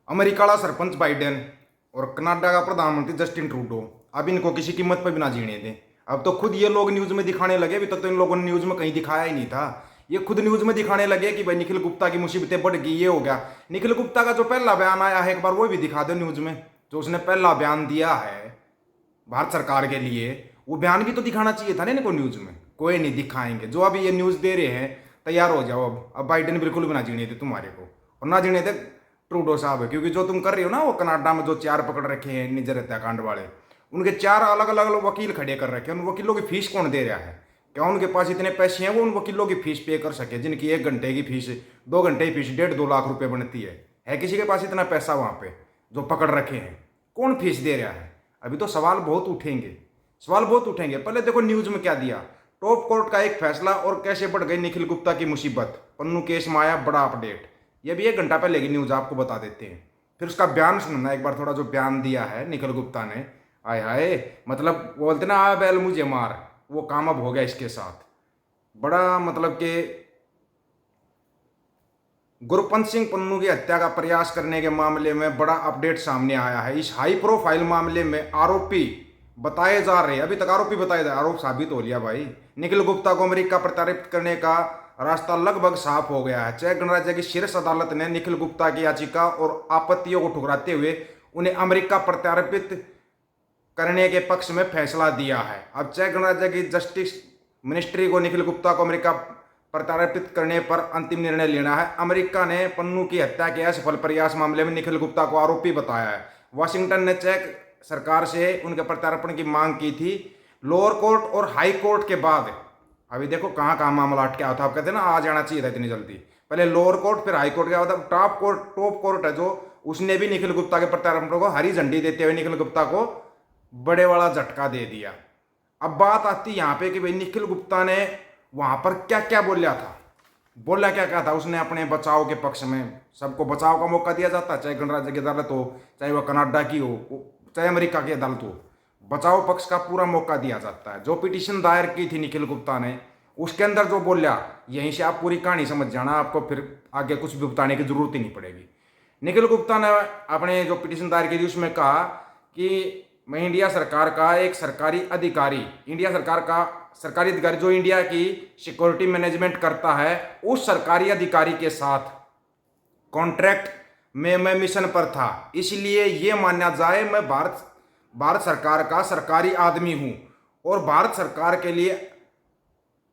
America का sarpanch Biden और Canada का प्रधानमंत्री जस्टिन ट्रूडो अब इनको किसी कीमत पर भी ना जीने दें। अब तो खुद ये लोग न्यूज में दिखाने लगे, अभी तक तो इन लोगों ने न्यूज में कहीं दिखाया ही नहीं था। ये खुद न्यूज में दिखाने लगे कि भाई निखिल गुप्ता की मुसीबतें बढ़ गई, ये हो गया। निखिल गुप्ता का जो पहला बयान आया है, एक बार वो भी दिखा दो न्यूज में। जो उसने पहला बयान दिया है भारत सरकार के लिए, वो बयान भी तो दिखाना चाहिए था ना इनको न्यूज में। कोई नहीं दिखाएंगे। जो अभी ये न्यूज दे रहे हैं, तैयार हो जाओ। अब बाइडेन बिल्कुल भी ना जीने दे तुम्हारे को, और ना जीने दे ट्रूडो साहब है। क्योंकि जो तुम कर रहे हो ना, वो कनाडा में जो 4 पकड़ रखे हैं निजर हत्याकांड वाले, उनके 4 अलग अलग वकील खड़े कर रखे हैं। उन वकीलों की फीस कौन दे रहा है? क्या उनके पास इतने पैसे हैं वो उन वकीलों की फीस पे कर सके, जिनकी 1 घंटे की फीस, 2 घंटे की फीस 1.5-2 लाख रुपए बनती है किसी के पास इतना पैसा वहां पे जो पकड़ रखे हैं? कौन फीस दे रहा है? अभी तो सवाल बहुत उठेंगे, सवाल बहुत उठेंगे। पहले देखो न्यूज में क्या दिया, टॉप कोर्ट का एक फैसला और कैसे बढ़ गई निखिल गुप्ता की मुसीबत, पन्नू केस में आया बड़ा अपडेट। ये भी 1 घंटा पहले की न्यूज, आपको बता देते हैं। फिर उसका बयान सुनना एक बार, थोड़ा जो बयान दिया है निखिल गुप्ता ने। आय हाय, मतलब बोलते ना, आ बैल मुझे मार, वो काम अब हो गया इसके साथ। बड़ा मतलब कि गुरपंत सिंह पन्नू की हत्या का प्रयास करने के मामले में बड़ा अपडेट सामने आया है। इस हाई प्रोफाइल मामले में आरोपी बताए जा रहे हैं, अभी तक आरोपी बताए जा रहे, आरोप साबित हो लिया भाई। निखिल गुप्ता को अमेरिका प्रताड़ित करने का रास्ता लगभग साफ हो गया है। चेक गणराज्य की शीर्ष अदालत ने निखिल गुप्ता की याचिका और आपत्तियों को ठुकराते हुए उन्हें अमेरिका प्रत्यार्पित करने के पक्ष में फैसला दिया है। अब चेक गणराज्य की जस्टिस मिनिस्ट्री को निखिल गुप्ता को अमेरिका प्रत्यार्पित करने पर अंतिम निर्णय लेना है। अमेरिका ने पन्नू की हत्या के असफल प्रयास मामले में निखिल गुप्ता को आरोपी बताया है। वाशिंगटन ने चेक सरकार से उनके प्रत्यार्पण की मांग की थी। लोअर कोर्ट और हाई कोर्ट के बाद अभी देखो कहाँ कहाँ मामला अटका था। आप कहते हैं ना, आ जाना चाहिए था इतनी जल्दी। पहले लोअर कोर्ट, फिर हाई कोर्ट के बाद अब टॉप कोर्ट है जो, उसने भी निखिल गुप्ता के प्रत्यार्पण को हरी झंडी देते हुए निखिल गुप्ता को बड़े वाला झटका दे दिया। अब बात आती है यहाँ पे कि भाई निखिल गुप्ता ने वहां पर क्या क्या बोला था। बोला क्या क्या था उसने अपने बचाव के पक्ष में। सबको बचाव का मौका दिया जाता है, चाहे गणराज्य की अदालत हो, चाहे वह कनाडा की हो, चाहे अमेरिका की अदालत हो। बचाव पक्ष का पूरा मौका दिया जाता है। जो पिटीशन दायर की थी निखिल गुप्ता ने, उसके अंदर जो बोला, यहीं से आप पूरी कहानी समझ जाना, आपको फिर आगे कुछ भी बताने की जरूरत ही नहीं पड़ेगी। निखिल गुप्ता ने अपने जो पिटीशन दायर की थी उसमें कहा कि मैं इंडिया सरकार का एक सरकारी अधिकारी, इंडिया सरकार का सरकारी अधिकारी जो इंडिया की सिक्योरिटी मैनेजमेंट करता है, उस सरकारी अधिकारी के साथ कॉन्ट्रैक्ट में मैं मिशन पर था। इसलिए ये माना जाए मैं भारत सरकार का सरकारी आदमी हूं और भारत सरकार के लिए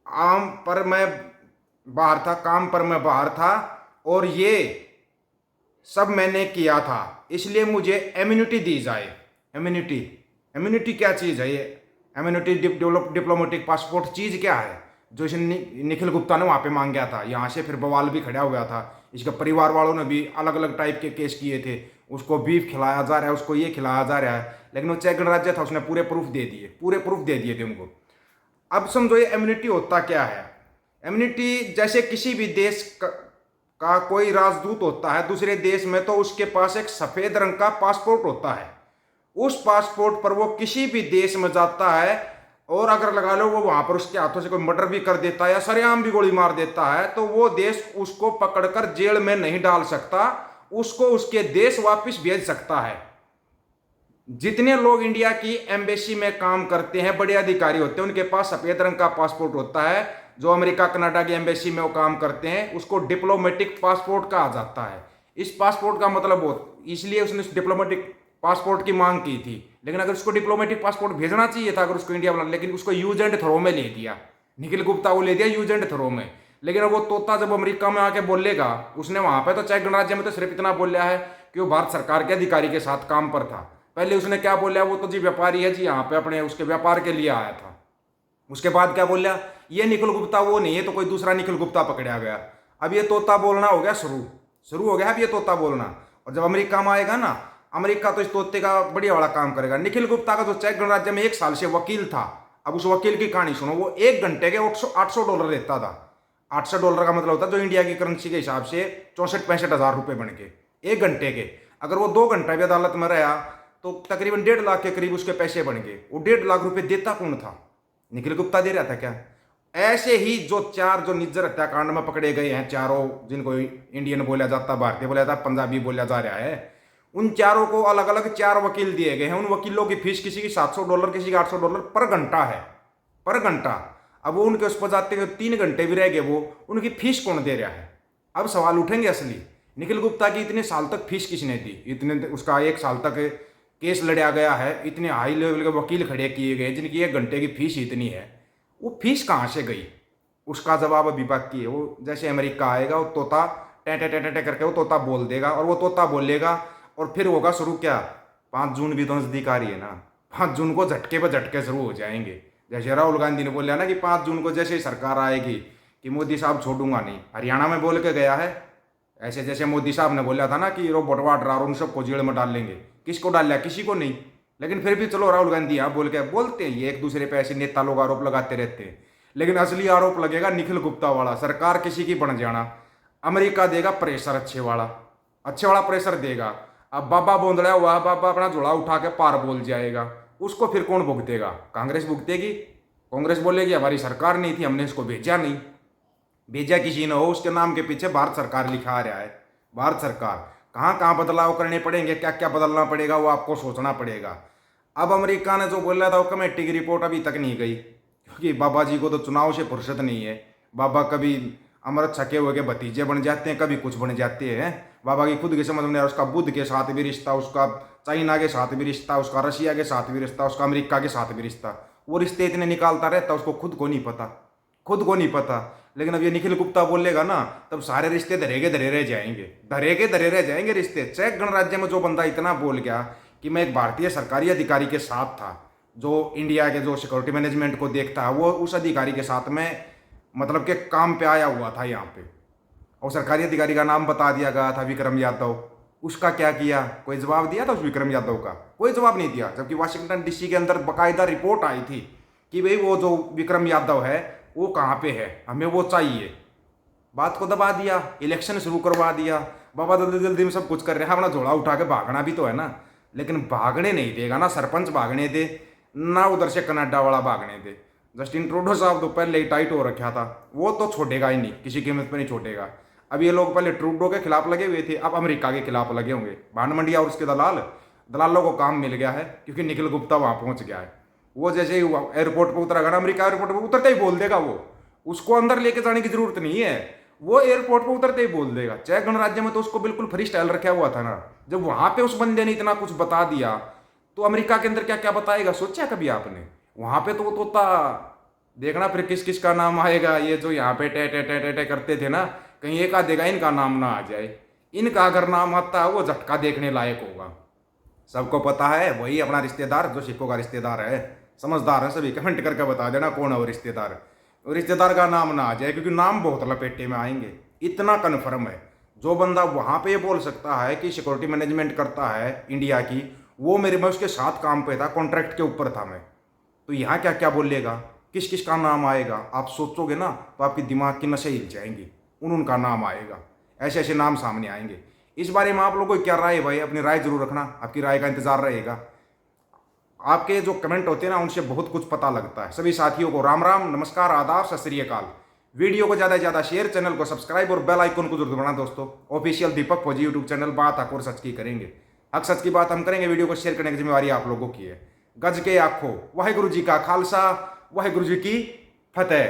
आम पर मैं बाहर था, काम पर मैं बाहर था, और ये सब मैंने किया था। इसलिए मुझे इम्यूनिटी दी जाए। इम्यूनिटी, इम्यूनिटी क्या चीज़ है ये? इम्यूनिटी डिप्लोमेटिक पासपोर्ट चीज़ क्या है जो इसे निखिल गुप्ता ने वहाँ पे मांग गया था? यहाँ से फिर बवाल भी खड़ा हुआ था। इसके परिवार वालों ने भी अलग अलग टाइप के केस किए थे। उसको बीफ खिलाया जा रहा है, उसको ये खिलाया जा रहा है, लेकिन वो चेक गणराज्य था, उसने पूरे प्रूफ दे दिए, पूरे प्रूफ दे दिए थे उनको। अब समझो ये इम्यूनिटी होता क्या है। इम्यूनिटी जैसे किसी भी देश का कोई राजदूत होता है दूसरे देश में, तो उसके पास एक सफ़ेद रंग का पासपोर्ट होता है। उस पासपोर्ट पर वो किसी भी देश में जाता है, और अगर लगा लो वो वहां पर उसके हाथों से कोई मर्डर भी कर देता है या सरेआम भी गोली मार देता है, तो वो देश उसको पकड़कर जेल में नहीं डाल सकता, उसको उसके देश वापस भेज सकता है। जितने लोग इंडिया की एम्बेसी में काम करते हैं, बड़े अधिकारी होते हैं, उनके पास सफेद रंग का पासपोर्ट होता है। जो अमेरिका कनाडा की एम्बेसी में वो काम करते हैं, उसको डिप्लोमेटिक पासपोर्ट कहा जाता है। इस पासपोर्ट का मतलब हो, इसलिए उसने डिप्लोमेटिक पासपोर्ट की मांग की थी। लेकिन अगर उसको डिप्लोमेटिक पासपोर्ट भेजना चाहिए था अगर उसको इंडिया वाला, लेकिन उसको यूज एंड थ्रो में ले दिया। निखिल गुप्ता को ले दिया यूज एंड थ्रो में। लेकिन वो तोता जब अमेरिका में आके बोलेगा, उसने वहां पे तो चेक गणराज्य में तो सिर्फ इतना बोला है कि वो भारत सरकार के अधिकारी के साथ काम पर था। पहले उसने क्या बोला, वो तो जी व्यापारी है जी, यहाँ पे अपने उसके व्यापार के लिए आया था। उसके बाद क्या बोला, ये निखिल गुप्ता वो नहीं है, तो कोई दूसरा निखिल गुप्ता पकड़ा गया। अब ये तोता बोलना हो गया शुरू हो गया अब ये तोता बोलना। और जब अमेरिका में आएगा ना, अमेरिका तो इस तोते का बढ़िया वाला काम करेगा। निखिल गुप्ता का जो चेक गणराज्य में 1 साल से वकील था, अब उस वकील की कहानी सुनो। वो 1 घंटे के $800 लेता था। $800 का मतलब होता है जो इंडिया की करेंसी के हिसाब से 64-65 हज़ार रुपये बन के 1 घंटे के। अगर वो 2 घंटा भी अदालत में रहा तो तकरीबन 1.5 लाख के करीब उसके पैसे बन गए। वो 1.5 लाख रुपये देता कौन था? निखिल गुप्ता दे रहा था क्या? ऐसे ही जो 4 जो निज्जर हत्याकांड में पकड़े गए हैं, चारों, जिनको इंडियन बोला जाता, भारतीय बोला जाता, पंजाबी बोला जा रहा है, उन चारों को अलग अलग 4 वकील दिए गए हैं। उन वकीलों की फीस किसी की $700, किसी की $800 पर घंटा है, पर घंटा। अब वो उनके उस पर जाते हुए 3 घंटे भी रह गए, वो उनकी फीस कौन दे रहा है? अब सवाल उठेंगे असली। निखिल गुप्ता की इतने साल तक फीस किसने दी? इतने उसका 1 साल तक केस लड़ा गया है, इतने हाई लेवल के वकील खड़े किए गए जिनकी 1 घंटे की फीस इतनी है, वो फीस कहाँ से गई? उसका जवाब अभी बाकी है। वो जैसे अमेरिका आएगा, वो तोता टे टे टे टे करके वो तोता बोल देगा, और वो तोता बोलेगा और फिर होगा शुरू क्या? 5 जून भी तो नजदीक आ रही है ना। 5 जून को झटके पर झटके शुरू हो जाएंगे। जैसे राहुल गांधी ने बोला ना कि 5 जून को जैसे ही सरकार आएगी कि मोदी साहब छोड़ूंगा नहीं, हरियाणा में बोल के गया है। ऐसे जैसे मोदी साहब ने बोला था ना कि रोबोट वाड्रा और उन सबको जेल में डाल लेंगे, किसको डाल लिया? किसी को नहीं। लेकिन फिर भी चलो राहुल गांधी यहाँ बोलते हैं, ये एक दूसरे पे ऐसे नेता लोग आरोप लगाते रहते हैं। लेकिन असली आरोप लगेगा निखिल गुप्ता वाला, सरकार किसी की बन जाना। अमेरिका देगा प्रेशर, अच्छे वाला प्रेशर देगा। अब बाबा बोंदड़ा हुआ, बाबा अपना झोला उठा के पार बोल जाएगा, उसको फिर कौन भुगतेगा? कांग्रेस भुगतेगी। कांग्रेस बोलेगी हमारी सरकार नहीं थी, हमने इसको भेजा नहीं। भेजा किसी ने हो, उसके नाम के पीछे भारत सरकार लिखा आ रहा है। भारत सरकार कहाँ कहाँ बदलाव करने पड़ेंगे, क्या क्या बदलना पड़ेगा, वो आपको सोचना पड़ेगा। अब अमेरिका ने जो बोला था वो कमेटी की रिपोर्ट अभी तक नहीं गई, क्योंकि बाबा जी को तो चुनाव से फुर्सत नहीं है। बाबा कभी अमृत छके हुए के भतीजे बन जाते हैं, कभी कुछ बन जाते हैं। बाबा की खुद की समझ में नहीं आ रहा, उसका बुद्ध के साथ भी रिश्ता, उसका चाइना के साथ भी रिश्ता, उसका रशिया के साथ भी रिश्ता, उसका अमेरिका के साथ भी रिश्ता, वो रिश्ते इतने निकालता रहता, उसको खुद को नहीं पता, खुद को नहीं पता। लेकिन अब ये निखिल गुप्ता बोलेगा ना, तब सारे रिश्ते धरे के धरे रह जाएंगे, धरे के धरे रह जाएंगे रिश्ते। चेक गणराज्य में जो बंदा इतना बोल गया कि मैं एक भारतीय सरकारी अधिकारी के साथ था, जो इंडिया के जो सिक्योरिटी मैनेजमेंट को देखता है, वो उस अधिकारी के साथ में मतलब के काम पे आया हुआ था यहाँ पे, और सरकारी अधिकारी का नाम बता दिया गया था विक्रम यादव। उसका क्या किया? कोई जवाब दिया था उस विक्रम यादव का? कोई जवाब नहीं दिया। जबकि वाशिंगटन डीसी के अंदर बाकायदा रिपोर्ट आई थी कि भाई वो जो विक्रम यादव है वो कहाँ पे है, हमें वो चाहिए। बात को दबा दिया, इलेक्शन शुरू करवा दिया। बाबा जल्दी जल्दी में सब कुछ कर रहे हैं, अपना झोला उठा के भागना भी तो है ना। लेकिन भागने नहीं देगा ना सरपंच भागने दे, ना उधर से कनाडा वाला भागने दे। जस्टिन ट्रूडो साहब तो पहले ही टाइट हो रखा था, वो तो छोड़ेगा ही नहीं, किसी कीमत पर नहीं छोड़ेगा। अब ये लोग पहले ट्रूडो के खिलाफ लगे हुए थे, अब अमेरिका के खिलाफ लगे होंगे। भांड मंडिया और उसके दलालों को काम मिल गया है, क्योंकि निखिल गुप्ता वहां पहुंच गया है। वो जैसे ही एयरपोर्ट पर उतरा ना, अमेरिका एयरपोर्ट पर उतरते ही बोल देगा, वो उसको अंदर लेके जाने की जरूरत नहीं है, वो एयरपोर्ट पर उतरते ही बोल देगा। चेक गणराज्य में तो उसको बिल्कुल फ्री स्टाइल रखा हुआ था ना। जब वहां पे उस बंदे ने इतना कुछ बता दिया, तो अमेरिका के अंदर क्या क्या बताएगा, सोचा कभी आपने? वहां पे तो वो तोता देखना फिर किस किस का नाम आएगा। ये जो यहाँ पे टे टे टे टे टे करते थे ना, कहीं एक आधेगा इनका नाम ना आ जाए। इनका अगर नाम आता है वो झटका देखने लायक होगा। सबको पता है वही अपना रिश्तेदार जो सिक्कों का रिश्तेदार है। समझदार है सभी, कमेंट करके बता देना कौन है वो रिश्तेदार। रिश्तेदार का नाम ना आ जाए, क्योंकि नाम बहुत लपेटे में आएंगे, इतना कन्फर्म है। जो बंदा वहां पे बोल सकता है कि सिक्योरिटी मैनेजमेंट करता है इंडिया की, वो मेरे में उसके साथ काम पे था, कॉन्ट्रैक्ट के ऊपर था मैं, तो यहाँ क्या क्या बोलेगा, किस किस का नाम आएगा, आप सोचोगे ना तो आपकी दिमाग की नसें हिल जाएंगी। उनका नाम आएगा, ऐसे ऐसे नाम सामने आएंगे। इस बारे में आप लोगों की क्या राय है भाई? अपनी राय जरूर रखना, आपकी राय का इंतजार रहेगा। आपके जो कमेंट होते हैं ना, उनसे बहुत कुछ पता लगता है। सभी साथियों को राम राम, नमस्कार, आदाब, सत श्री अकाल। वीडियो को ज़्यादा से ज़्यादा शेयर, चैनल को सब्सक्राइब और बेल आइकन को जरूर दबाना दोस्तों। ऑफिशियल दीपक फौजी यूट्यूब चैनल, बात हक और सच की करेंगे। हक सच की बात हम करेंगे। वीडियो को शेयर करने की जिम्मेवारी आप लोगों की है। गज के आखो, वाहेगुरु जी का खालसा, वाहेगुरु जी की फतेह।